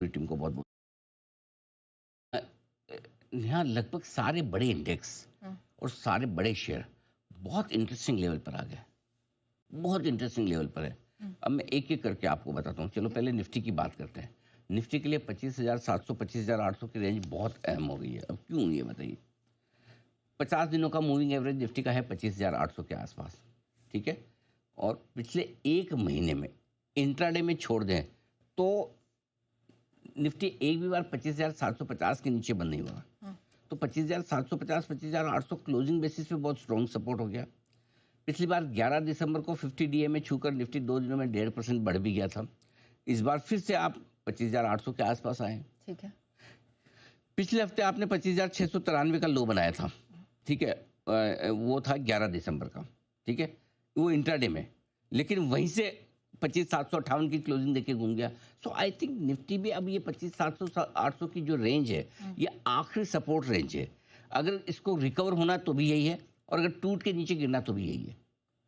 Team को बहुत अ, यहाँ लगभग सारे बड़े इंडेक्स हुँ, और सारे बड़े शेयर बहुत इंटरेस्टिंग लेवल पर आ गए, बहुत इंटरेस्टिंग लेवल पर है। हुँ, अब मैं एक-एक करके आपको बताता हूँ। चलो ठीक है। पहले निफ्टी की बात करते हैं। निफ्टी के लिए 25,700 25,800 की रेंज बहुत अहम हो गई है। अब क्यों ये बताइए? 50 दिनों का मूविंग एवरेज निफ्टी का है 25,800 के आसपास, ठीक है? और पिछले 1 महीने में इंट्राडे में छोड़ दें तो निफ्टी एक भी बार 25,750 के नीचे बंद नहीं हुआ। हुँ, तो 25,750 25,800 क्लोजिंग बेसिस पे बहुत स्ट्रॉन्ग सपोर्ट हो गया। पिछली बार 11 दिसंबर को 50 डीए में छूकर निफ्टी 2 दिनों में 1.5% बढ़ भी गया था। इस बार फिर से आप 25,800 के आसपास आए। ठीक है। पिछले हफ्ते आपने 25,693 का लो बनाया था, ठीक है? वो था 11 दिसंबर का, ठीक है? वो इंट्राडे में, लेकिन वहीं से 25,758 की क्लोजिंग देके घूम गया। सो आई थिंक निफ्टी भी अब ये 25,700 800 की जो रेंज है, हुँ, ये आखिरी सपोर्ट रेंज है। अगर इसको रिकवर होना तो भी यही है और अगर टूट के नीचे गिरना तो भी यही है।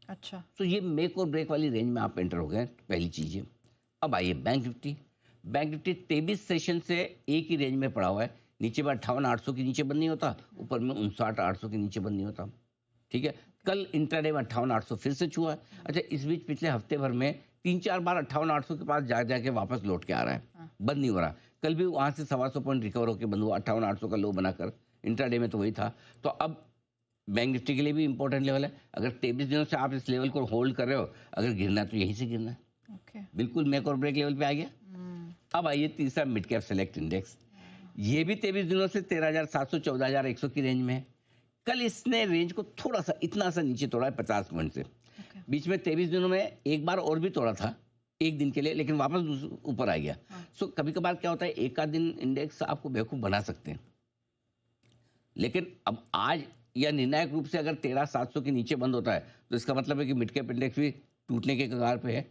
अच्छा। तो ये मेक और ब्रेक वाली रेंज में आप एंटर हो गए, पहली चीज़ ये। अब आइए bank Nifty. Bank Nifty 23 session से एक ही रेंज में पड़ा हुआ है। नीचे में 58,800 के नीचे बंद नहीं होता, हुँ, ऊपर में 59,800 के नीचे बंद नहीं होता, ठीक है? ओके। कल इंट्राडे में 58,800 फिर से छुआ है। हुँ, अच्छा, इस बीच पिछले हफ्ते भर में 3-4 बार 58,800 के पास जा जाके वापस लौट के आ रहा है, हाँ, बंद नहीं हो रहा। कल भी वहाँ से सवा सौ पॉइंट रिकवर होकर बंद हुआ 58,800 का लो बनाकर, इंट्राडे में तो वही था। तो अब बैंक निफ्टी के लिए भी इंपॉर्टेंट लेवल है। अगर 23 दिनों से आप इस लेवल को होल्ड कर रहे हो, अगर गिरना है तो यहीं से गिरना है। ओके। बिल्कुल मेक और ब्रेक लेवल पे आ गया। हुँ, अब आइए तीसरा मिड कैप सेलेक्ट इंडेक्स। ये भी 23 दिनों से 13,700 14,100 की रेंज में है। कल इसने रेंज को थोड़ा सा इतना सा नीचे तोड़ा है 50 पॉइंट से। ओके। बीच में 23 दिनों में एक बार और भी तोड़ा था, एक दिन के लिए, लेकिन वापस ऊपर आ गया। हाँ, सो कभी कभार क्या होता है, एक आध दिन इंडेक्स आपको बेवकूफ़ बना सकते हैं, लेकिन अब आज या निर्णायक रूप से अगर 13,700 के नीचे बंद होता है तो इसका मतलब है कि मिड कैप इंडेक्स भी टूटने के कगार पे है।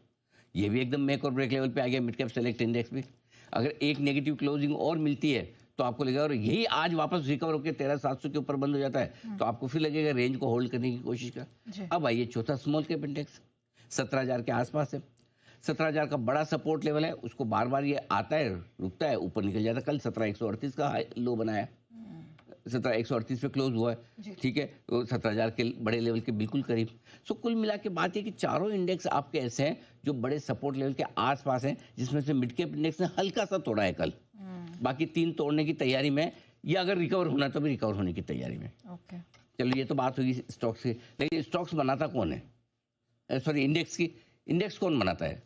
ये भी एकदम मेक और ब्रेक लेवल पे आ गया मिड कैप सेलेक्ट इंडेक्स भी। अगर एक नेगेटिव क्लोजिंग और मिलती है तो आपको लगेगा, और यही आज वापस रिकवर होकर 13,700 के ऊपर बंद हो जाता है हुँ, तो आपको फिर लगेगा रेंज को होल्ड करने की कोशिश कर। जी, अब आइए चौथा स्मॉल कैप इंडेक्स, 17,000 के आसपास है। 17,000 का बड़ा सपोर्ट लेवल है, उसको बार बार ये आता है, रुकता है, ऊपर निकल जाता है। कल 17,138 का लो बनाया, हुँ, 17,138 पे क्लोज हुआ है, जी, ठीक है? तो 17,000 के बड़े लेवल के बिल्कुल करीब। सो कुल मिला के बात है कि चारों इंडेक्स आपके ऐसे हैं जो बड़े सपोर्ट लेवल के आसपास हैं, जिसमें से मिड कैप इंडेक्स ने हल्का सा तोड़ा है कल। हुँ, बाकी 3 तोड़ने की तैयारी में, या अगर रिकवर होना तो भी रिकवर होने की तैयारी में। ओके। चलो ये तो बात होगी स्टॉक्स की, लेकिन स्टॉक्स बनाता कौन है? सॉरी, इंडेक्स की। इंडेक्स कौन बनाता है?